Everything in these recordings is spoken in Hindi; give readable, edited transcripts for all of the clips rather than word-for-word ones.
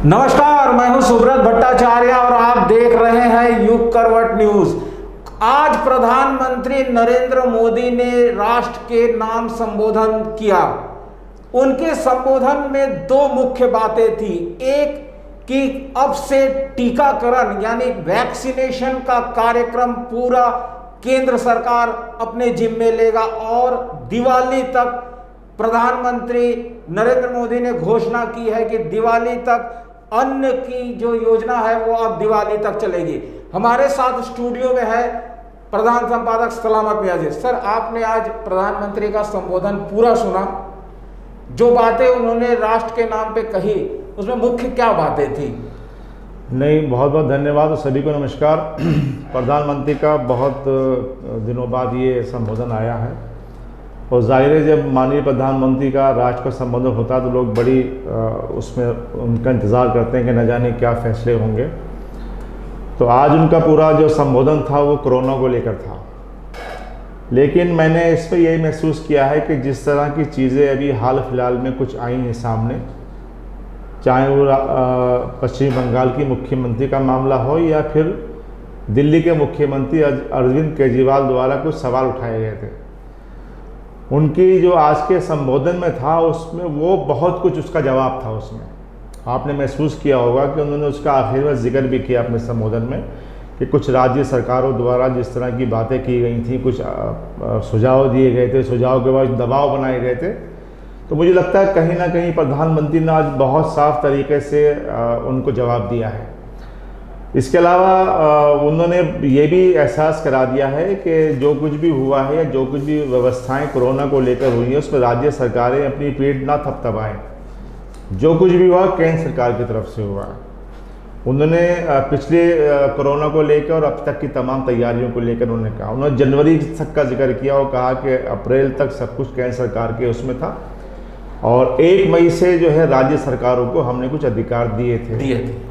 नमस्कार, मैं हूं सुब्रत भट्टाचार्य और आप देख रहे हैं युग करवट न्यूज। आज प्रधानमंत्री नरेंद्र मोदी ने राष्ट्र के नाम संबोधन किया। उनके संबोधन में दो मुख्य बातें थी। एक कि अब से टीकाकरण यानी वैक्सीनेशन का कार्यक्रम पूरा केंद्र सरकार अपने जिम्मे लेगा और दिवाली तक प्रधानमंत्री नरेंद्र मोदी ने घोषणा की है कि दिवाली तक अन्न की जो योजना है वो अब दिवाली तक चलेगी। हमारे साथ स्टूडियो में है प्रधान संपादक सलामत मियां जी। सर, आपने आज प्रधानमंत्री का संबोधन पूरा सुना। जो बातें उन्होंने राष्ट्र के नाम पे कही उसमें मुख्य क्या बातें थी? नहीं, बहुत बहुत धन्यवाद और सभी को नमस्कार। प्रधानमंत्री का बहुत दिनों बाद ये संबोधन आया है और जाहिर है जब माननीय प्रधानमंत्री का राष्ट्र का संबोधन होता है तो लोग बड़ी उसमें उनका इंतज़ार करते हैं कि न जाने क्या फैसले होंगे। तो आज उनका पूरा जो संबोधन था वो कोरोना को लेकर था, लेकिन मैंने इस पर यही महसूस किया है कि जिस तरह की चीज़ें अभी हाल फिलहाल में कुछ आई हैं सामने, चाहे वो पश्चिम बंगाल की मुख्यमंत्री का मामला हो या फिर दिल्ली के मुख्यमंत्री अरविंद केजरीवाल द्वारा कुछ सवाल उठाए गए थे, उनकी जो आज के संबोधन में था उसमें वो बहुत कुछ उसका जवाब था। उसमें आपने महसूस किया होगा कि उन्होंने उसका आखिर में जिक्र भी किया अपने संबोधन में कि कुछ राज्य सरकारों द्वारा जिस तरह की बातें की गई थी, कुछ सुझाव दिए गए थे, सुझाव के बाद दबाव बनाए गए थे। तो मुझे लगता है कहीं ना कहीं प्रधानमंत्री ने आज बहुत साफ तरीके से उनको जवाब दिया है। इसके अलावा उन्होंने ये भी एहसास करा दिया है कि जो कुछ भी हुआ है या जो कुछ भी व्यवस्थाएं कोरोना को लेकर हुई है उस पर राज्य सरकारें अपनी पीठ ना थपथपाएं। जो कुछ भी हुआ केंद्र सरकार की तरफ से हुआ। उन्होंने पिछले कोरोना को लेकर और अब तक की तमाम तैयारियों को लेकर उन्होंने कहा, उन्होंने जनवरी तक का जिक्र किया और कहा कि अप्रैल तक सब कुछ केंद्र सरकार के उसमें था और 1 मई से जो है राज्य सरकारों को हमने कुछ अधिकार दिए थे।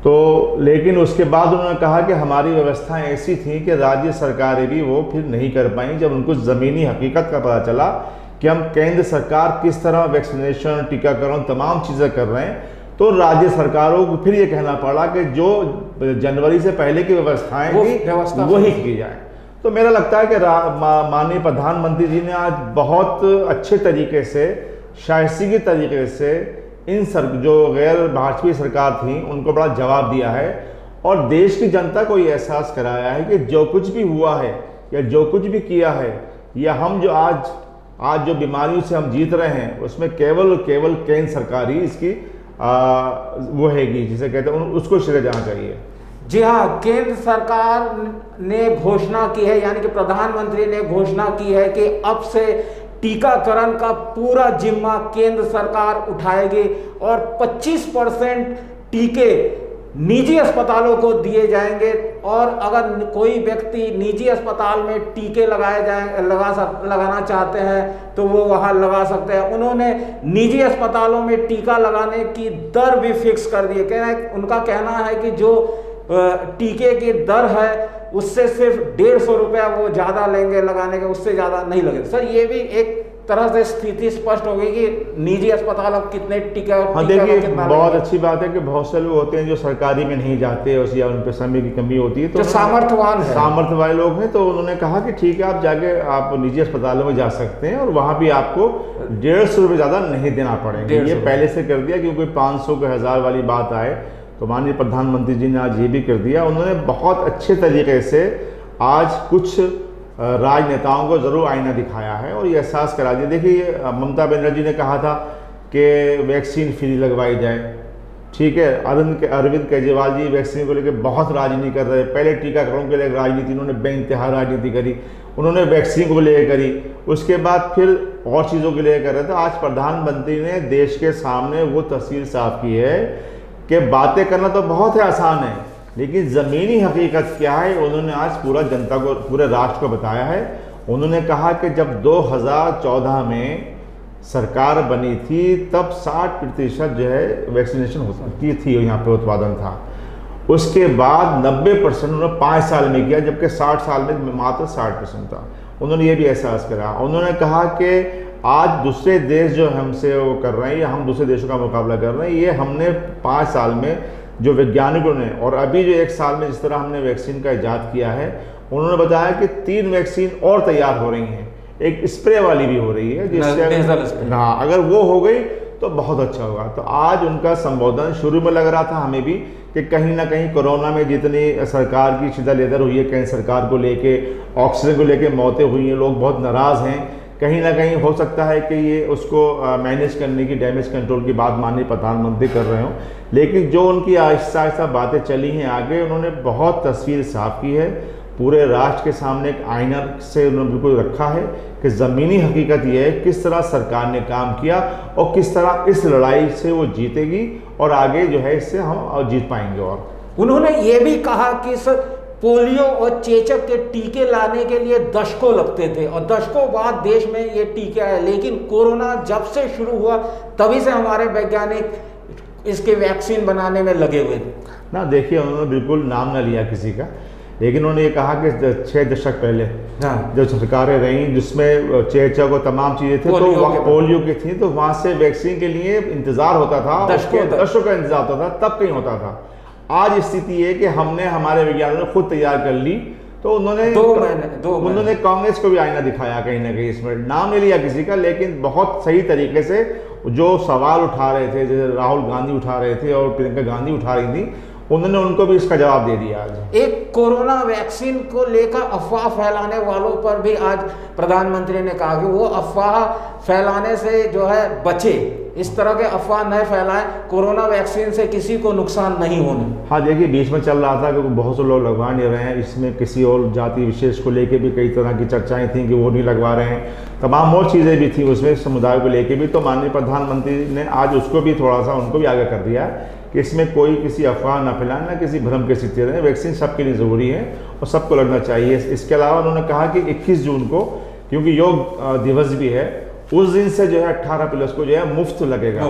तो लेकिन उसके बाद उन्होंने कहा कि हमारी व्यवस्थाएं ऐसी थी कि राज्य सरकारें भी वो फिर नहीं कर पाई। जब उनको ज़मीनी हकीकत का पता चला कि हम केंद्र सरकार किस तरह वैक्सीनेशन, टीकाकरण तमाम चीज़ें कर रहे हैं, तो राज्य सरकारों को फिर ये कहना पड़ा कि जो जनवरी से पहले की व्यवस्थाएं थी वही की जाए। तो मेरा लगता है कि माननीय प्रधानमंत्री जी ने आज बहुत अच्छे तरीके से, शाइस्ती तरीके से इन जो गैर भाजपी सरकार थी उनको बड़ा जवाब दिया है और देश की जनता को ये एहसास कराया है कि जो कुछ भी हुआ है या जो कुछ भी किया है या हम जो आज जो बीमारियों से हम जीत रहे हैं उसमें केवल केंद्र सरकार ही इसकी वो हैगी, जिसे कहते हैं उसको श्रेय जाना चाहिए। जी हाँ, केंद्र सरकार ने घोषणा की है, यानी कि प्रधानमंत्री ने घोषणा की है कि अब से टीकाकरण का पूरा जिम्मा केंद्र सरकार उठाएगी और 25% टीके निजी अस्पतालों को दिए जाएंगे और अगर कोई व्यक्ति निजी अस्पताल में टीके लगाना चाहते हैं तो वो वहां लगा सकते हैं। उन्होंने निजी अस्पतालों में टीका लगाने की दर भी फिक्स कर दी है। उनका कहना है कि जो टीके की दर है उससे सिर्फ 150 रुपया वो ज़्यादा लेंगे लगाने के, उससे ज़्यादा नहीं लगेगा। सर, ये भी एक तरह से स्थिति स्पष्ट हो गई कि निजी अस्पताल अब कितने टीका देखिए, बहुत अच्छी बात है कि बहुत से लोग होते हैं जो सरकारी में नहीं जाते या उन पर समय की कमी होती है, तो सामर्थ्य वाले लोग हैं, तो उन्होंने कहा कि ठीक है आप जाके आप निजी अस्पतालों में जा सकते हैं और वहाँ भी आपको 150 रुपये ज़्यादा नहीं देना पड़ेगा। ये पहले से कर दिया क्योंकि 500 के 1000 वाली बात आए तो माननीय प्रधानमंत्री जी ने आज ये भी कर दिया। उन्होंने बहुत अच्छे तरीके से आज कुछ राजनेताओं को ज़रूर आईना दिखाया है और ये एहसास करा दिया। देखिए, ममता बनर्जी ने कहा था कि वैक्सीन फ्री लगवाई जाए, ठीक है। अरविंद केजरीवाल जी वैक्सीन को लेकर बहुत राजनीति कर रहे हैं। पहले टीकाकरण के लिए राजनीति उन्होंने बेइंतहा राजनीति करी, उन्होंने वैक्सीन को लेकर करी, उसके बाद फिर और चीज़ों के लिए कर रहे थे। आज प्रधानमंत्री ने देश के सामने वो तस्वीर साफ की है कि बातें करना तो बहुत है आसान है, लेकिन ज़मीनी हकीकत क्या है उन्होंने आज पूरा जनता को, पूरे राष्ट्र को बताया है। उन्होंने कहा कि जब 2014 में सरकार बनी थी तब 60% जो है वैक्सीनेशन की थी, यहाँ पे उत्पादन था। उसके बाद 90% उन्होंने 5 साल में किया, जबकि 60 साल में मात्र 60% था। उन्होंने ये भी एहसास करा। उन्होंने कहा कि आज दूसरे देश जो हमसे वो कर रहे हैं या हम दूसरे देशों का मुकाबला कर रहे हैं, ये हमने 5 साल में जो वैज्ञानिकों ने और अभी जो 1 साल में जिस तरह हमने वैक्सीन का इजाद किया है, उन्होंने बताया कि 3 वैक्सीन और तैयार हो रही हैं, एक स्प्रे वाली भी हो रही है जिससे हाँ अगर वो हो गई तो बहुत अच्छा होगा। तो आज उनका संबोधन शुरू में लग रहा था हमें भी कि कहीं ना कहीं कोरोना में जितनी सरकार की शिदत हुई है, कहीं सरकार को लेके ऑक्सीजन को लेके मौतें हुई हैं, लोग बहुत नाराज़ हैं, कहीं ना कहीं हो सकता है कि ये उसको मैनेज करने की, डैमेज कंट्रोल की बात माननीय प्रधानमंत्री कर रहे हों। लेकिन जो उनकी आहिस्ता आहिस्ता बातें चली हैं आगे, उन्होंने बहुत तस्वीर साफ की है, पूरे राष्ट्र के सामने एक आईना से उन्होंने बिल्कुल रखा है कि ज़मीनी हकीकत यह है किस तरह सरकार ने काम किया और किस तरह इस लड़ाई से वो जीतेगी और आगे जो है इससे हम जीत पाएंगे। और उन्होंने ये भी कहा कि पोलियो और चेचक के टीके लाने के लिए दशकों लगते थे और दशकों बाद देश में ये टीके आए, लेकिन कोरोना जब से शुरू हुआ तभी से हमारे वैज्ञानिक इसके वैक्सीन बनाने में लगे हुए थे ना। देखिए, उन्होंने बिल्कुल नाम ना लिया किसी का, लेकिन उन्होंने ये कहा कि 6 दशक पहले जो सरकारें रहीं जिसमें चेचक और तमाम चीज़ें थी तो पोलियो की थी, तो वहाँ से वैक्सीन के लिए इंतज़ार होता था, दशकों का इंतजार होता था, तब कहीं होता था। आज स्थिति है कि हमने हमारे वैज्ञानिकों ने खुद तैयार कर ली, तो उन्होंने कांग्रेस को भी आईना दिखाया कहीं ना कहीं, इसमें नाम नहीं लिया किसी का, लेकिन बहुत सही तरीके से जो सवाल उठा रहे थे, जैसे राहुल गांधी उठा रहे थे और प्रियंका गांधी उठा रही थी, उन्होंने उनको भी इसका जवाब दे दिया। आज एक कोरोना वैक्सीन को लेकर अफवाह फैलाने वालों पर भी आज प्रधानमंत्री ने कहा कि वो अफवाह फैलाने से जो है बचे, इस तरह के अफवाह न फैलाएं, कोरोना वैक्सीन से किसी को नुकसान नहीं होने। हाँ, देखिए, बीच में चल रहा था कि बहुत से लोग लगवा नहीं रहे हैं, इसमें किसी और जाति विशेष को लेके भी कई तरह की चर्चाएं थी कि वो नहीं लगवा रहे हैं, तमाम और चीज़ें भी थी उसमें, समुदाय को लेके भी। तो माननीय प्रधानमंत्री ने आज उसको भी थोड़ा सा उनको भी आगे कर दिया कि इसमें कोई किसी अफवाह ना फैलाए, ना किसी भ्रम के स्थिति रहें, वैक्सीन सबके लिए ज़रूरी है और सबको लगना चाहिए। इसके अलावा उन्होंने कहा कि 21 जून को, क्योंकि योग दिवस भी है, उस दिन से जो है 18+ को जो है मुफ्त लगेगा।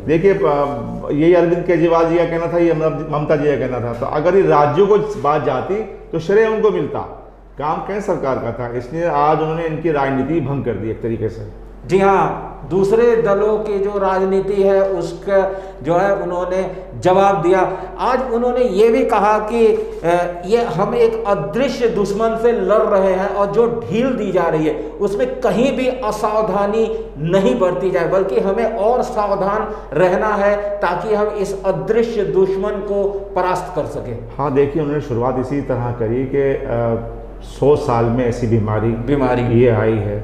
देखिए, यही अरविंद केजरीवाल जी का कहना था, ये ममता जी का कहना था, तो अगर ये राज्यों को बात जाती तो श्रेय उनको मिलता, काम कहीं सरकार का था, इसलिए आज उन्होंने इनकी राजनीति भंग कर दी एक तरीके से। जी हाँ, दूसरे दलों की जो राजनीति है उसका जो है उन्होंने जवाब दिया। आज उन्होंने ये भी कहा कि ये हम एक अदृश्य दुश्मन से लड़ रहे हैं और जो ढील दी जा रही है उसमें कहीं भी असावधानी नहीं बरती जाए, बल्कि हमें और सावधान रहना है ताकि हम इस अदृश्य दुश्मन को परास्त कर सकें। हाँ, देखिए, उन्होंने शुरुआत इसी तरह करी कि 100 साल में ऐसी बीमारी ये आई है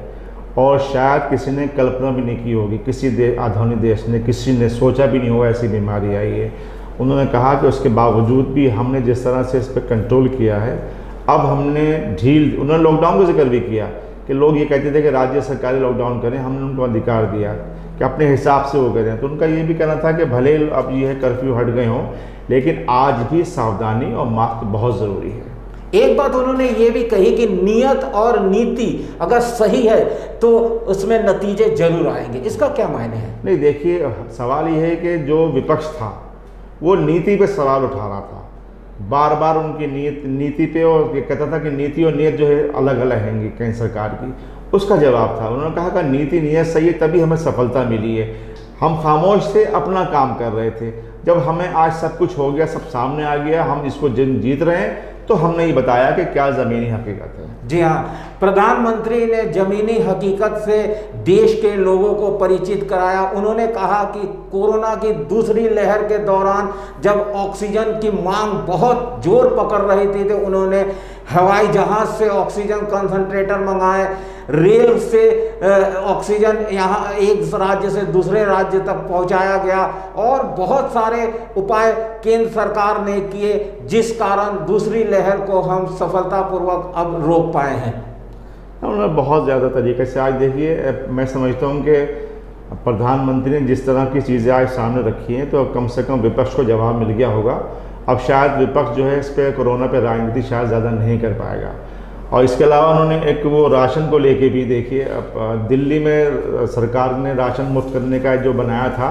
और शायद किसी ने कल्पना भी नहीं की होगी, किसी आधुनिक देश ने, किसी ने सोचा भी नहीं होगा ऐसी बीमारी आई है। उन्होंने कहा कि उसके बावजूद भी हमने जिस तरह से इस पर कंट्रोल किया है, अब हमने उन्होंने लॉकडाउन का जिक्र भी किया कि लोग ये कहते थे कि राज्य सरकारें लॉकडाउन करें, हमने उनको अधिकार दिया कि अपने हिसाब से वो करें। तो उनका ये भी कहना था कि भले अब ये है कर्फ्यू हट गए हों, लेकिन आज भी सावधानी और मास्क बहुत ज़रूरी है। एक बात उन्होंने ये भी कही कि नियत और नीति अगर सही है तो उसमें नतीजे जरूर आएंगे। इसका क्या मायने है? नहीं, देखिए, सवाल ये है कि जो विपक्ष था वो नीति पे सवाल उठा रहा था, बार बार उनकी नीति पे, और कहता था कि नीति और नियत जो है अलग अलग हैंगी कहीं सरकार की। उसका जवाब था, उन्होंने कहा कि नीति नियत सही है तभी हमें सफलता मिली है, हम खामोश से अपना काम कर रहे थे, जब हमें आज सब कुछ हो गया, सब सामने आ गया, हम इसको जीत रहे हैं, तो हमने ये बताया कि क्या ज़मीनी हकीकत है। जी हाँ, प्रधानमंत्री ने ज़मीनी हकीकत से देश के लोगों को परिचित कराया। उन्होंने कहा कि कोरोना की दूसरी लहर के दौरान जब ऑक्सीजन की मांग बहुत जोर पकड़ रही थी तो उन्होंने हवाई जहाज़ से ऑक्सीजन कंसंट्रेटर मंगाए, रेल से ऑक्सीजन यहाँ एक राज्य से दूसरे राज्य तक पहुँचाया गया और बहुत सारे उपाय केंद्र सरकार ने किए, जिस कारण दूसरी लहर को हम सफलतापूर्वक अब रोक पाए हैं। उन्होंने बहुत ज़्यादा तरीके से, आज देखिए, मैं समझता हूँ कि प्रधानमंत्री ने जिस तरह की चीज़ें आज सामने रखी हैं तो कम से कम विपक्ष को जवाब मिल गया होगा। अब शायद विपक्ष जो है इस पर, कोरोना पे राजनीति शायद ज़्यादा नहीं कर पाएगा। और इसके अलावा उन्होंने एक वो राशन को लेके भी, देखिए, दिल्ली में सरकार ने राशन मुफ्त करने का जो बनाया था,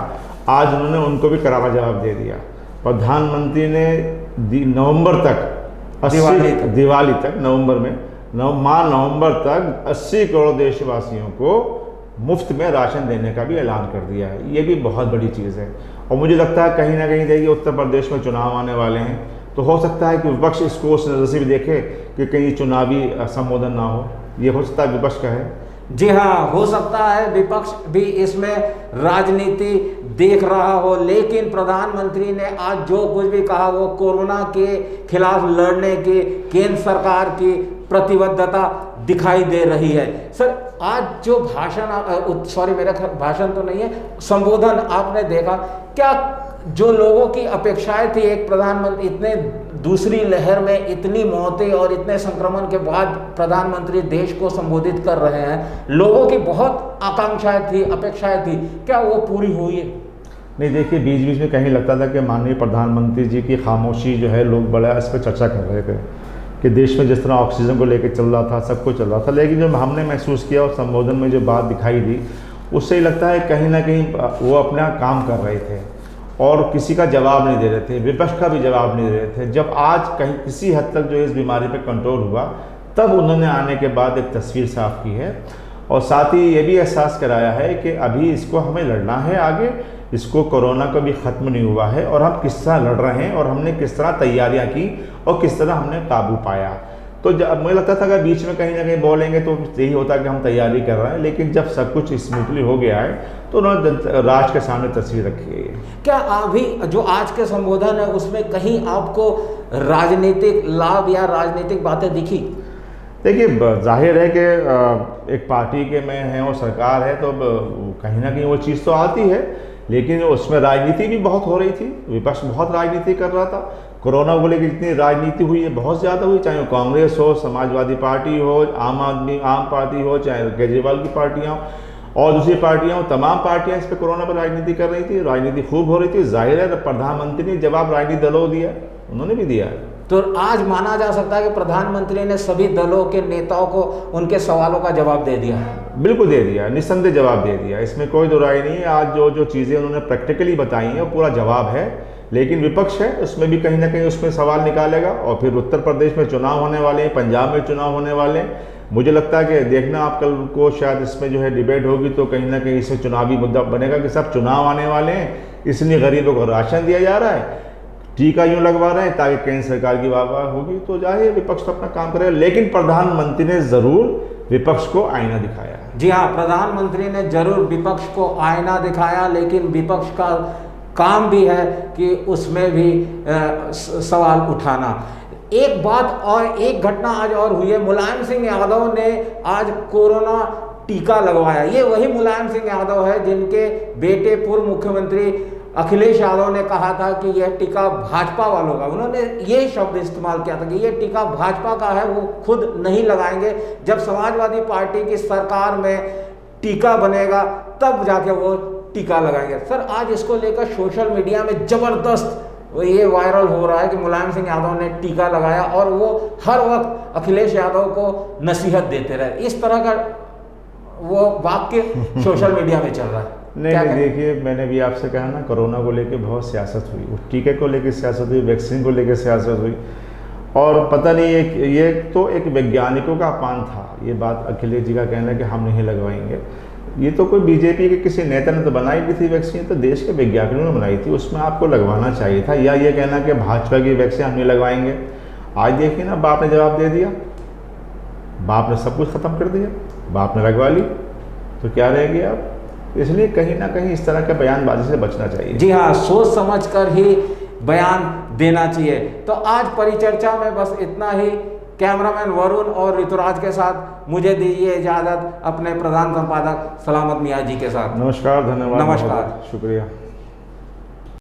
आज उन्होंने उनको भी करारा जवाब दे दिया। प्रधानमंत्री ने नवंबर तक, दिवाली तक, नवंबर तक 80 करोड़ देशवासियों को मुफ्त में राशन देने का भी ऐलान कर दिया है। ये भी बहुत बड़ी चीज़ है और मुझे लगता है कहीं ना कहीं देखिए उत्तर प्रदेश में चुनाव आने वाले हैं, तो हो सकता है कि विपक्ष इसको उस नज़र से भी देखे कि कहीं चुनावी संबोधन ना हो। ये हो सकता है विपक्ष का है। जी हाँ, हो सकता है विपक्ष भी इसमें राजनीति देख रहा हो, लेकिन प्रधानमंत्री ने आज जो कुछ भी कहा वो कोरोना के खिलाफ लड़ने की केंद्र सरकार की प्रतिबद्धता दिखाई दे रही है। सर, आज जो भाषण मेरा भाषण तो नहीं है, संबोधन आपने देखा, क्या जो लोगों की अपेक्षाएं थी, एक प्रधानमंत्री इतने दूसरी लहर में इतनी मौतें और इतने संक्रमण के बाद प्रधानमंत्री देश को संबोधित कर रहे हैं, लोगों की बहुत आकांक्षाएं थी, अपेक्षाएं थी, क्या वो पूरी हुई है? नहीं, देखिए बीच बीच में कहीं लगता था कि माननीय प्रधानमंत्री जी की खामोशी जो है, लोग बड़ा इस पर चर्चा कर रहे थे कि देश में जिस तरह ऑक्सीजन को लेकर चल रहा था, सब कुछ चल रहा था, लेकिन जो हमने महसूस किया और संबोधन में जो बात दिखाई दी, उससे ही लगता है कहीं ना कहीं वो अपना काम कर रहे थे और किसी का जवाब नहीं दे रहे थे, विपक्ष का भी जवाब नहीं दे रहे थे। जब आज कहीं किसी हद तक जो इस बीमारी पर कंट्रोल हुआ, तब उन्होंने आने के बाद एक तस्वीर साफ की है और साथ ही ये भी एहसास कराया है कि अभी इसको हमें लड़ना है आगे, इसको कोरोना का भी ख़त्म नहीं हुआ है और हम किस तरह लड़ रहे हैं और हमने किस तरह तैयारियां की और किस तरह हमने काबू पाया। तो जब मुझे लगता था कि बीच में कहीं ना कहीं बोलेंगे तो यही होता कि हम तैयारी कर रहे हैं, लेकिन जब सब कुछ स्मूथली हो गया है तो उन्होंने राष्ट्र के सामने तस्वीर रखी है। क्या अभी जो आज के संबोधन है उसमें कहीं आपको राजनीतिक लाभ या राजनीतिक बातें दिखी? देखिए, जाहिर है कि एक पार्टी के में हैं और सरकार है तो कहीं ना कहीं वो चीज़ तो आती है, लेकिन उसमें राजनीति भी बहुत हो रही थी, विपक्ष बहुत राजनीति कर रहा था। कोरोना को लेकर जितनी राजनीति हुई है बहुत ज़्यादा हुई, चाहे वो कांग्रेस हो, समाजवादी पार्टी हो, आम पार्टी हो, चाहे केजरीवाल की पार्टियाँ हो और दूसरी पार्टियाँ हो, तमाम पार्टियाँ इस पर कोरोना पर राजनीति कर रही थी, राजनीति खूब हो रही थी। जाहिर है प्रधानमंत्री ने जवाब राजनीतिक दलों को दिया, उन्होंने भी दिया है। तो आज माना जा सकता है कि प्रधानमंत्री ने सभी दलों के नेताओं को उनके सवालों का जवाब दे दिया? बिल्कुल दे दिया, निस्संदेह जवाब दे दिया, इसमें कोई दो राय नहीं है। आज जो चीज़ें उन्होंने प्रैक्टिकली बताई हैं वो पूरा जवाब है, लेकिन विपक्ष है उसमें भी कहीं ना कहीं उसमें सवाल निकालेगा। और फिर उत्तर प्रदेश में चुनाव होने वाले हैं, पंजाब में चुनाव होने वाले हैं। मुझे लगता है कि देखना आप कल को शायद इसमें जो है डिबेट होगी तो कहीं ना कहीं इसमें चुनावी मुद्दा बनेगा कि सब चुनाव आने वाले हैं, इसलिए गरीबों को राशन दिया जा रहा है, टीका यूँ लगवा रहे हैं ताकि केंद्र सरकार की वाह होगी। तो जाहिर विपक्ष तो अपना काम करेगा, लेकिन प्रधानमंत्री ने ज़रूर विपक्ष को आईना दिखाया। जी हाँ, प्रधानमंत्री ने जरूर विपक्ष को आईना दिखाया, लेकिन विपक्ष का काम भी है कि उसमें भी सवाल उठाना। एक बात और एक घटना आज और हुई है, मुलायम सिंह यादव ने आज कोरोना टीका लगवाया। ये वही मुलायम सिंह यादव है जिनके बेटे पूर्व मुख्यमंत्री अखिलेश यादव ने कहा था कि यह टीका भाजपा वालों का, उन्होंने ये शब्द इस्तेमाल किया था कि यह टीका भाजपा का है, वो खुद नहीं लगाएंगे। जब समाजवादी पार्टी की सरकार में टीका बनेगा तब जाके वो टीका लगाएंगे। सर, आज इसको लेकर सोशल मीडिया में ज़बरदस्त ये वायरल हो रहा है कि मुलायम सिंह यादव ने टीका लगाया और वो हर वक्त अखिलेश यादव को नसीहत देते रहे, इस तरह का वो वाक्य सोशल मीडिया में चल रहा है। नहीं, देखिए मैंने भी आपसे कहा ना, कोरोना को लेकर बहुत सियासत हुई, वो टीके को लेकर सियासत हुई, वैक्सीन को लेकर सियासत हुई और पता नहीं ये तो एक वैज्ञानिकों का अपमान था। ये बात अखिलेश जी का कहना है कि हम नहीं लगवाएंगे, ये तो कोई बीजेपी के किसी नेता ने तो बनाई भी थी वैक्सीन, तो देश के वैज्ञानिकों ने बनाई थी, उसमें आपको लगवाना चाहिए था। या ये कहना कि भाजपा की वैक्सीन हम नहीं लगवाएंगे। आज देखिए ना, बाप ने जवाब दे दिया, बाप ने सब कुछ ख़त्म कर दिया, बाप ने लगवा ली, तो क्या रह गया अब? इसलिए कहीं ना कहीं इस तरह के बयानबाजी से बचना चाहिए। जी हाँ, सोच समझ कर ही बयान देना चाहिए। तो आज परिचर्चा में बस इतना ही। कैमरामैन वरुण और ऋतुराज के साथ मुझे दीजिए इजाज़त, अपने प्रधान संपादक सलामत मियाँ जी के साथ। नमस्कार, धन्यवाद, नमस्कार, शुक्रिया।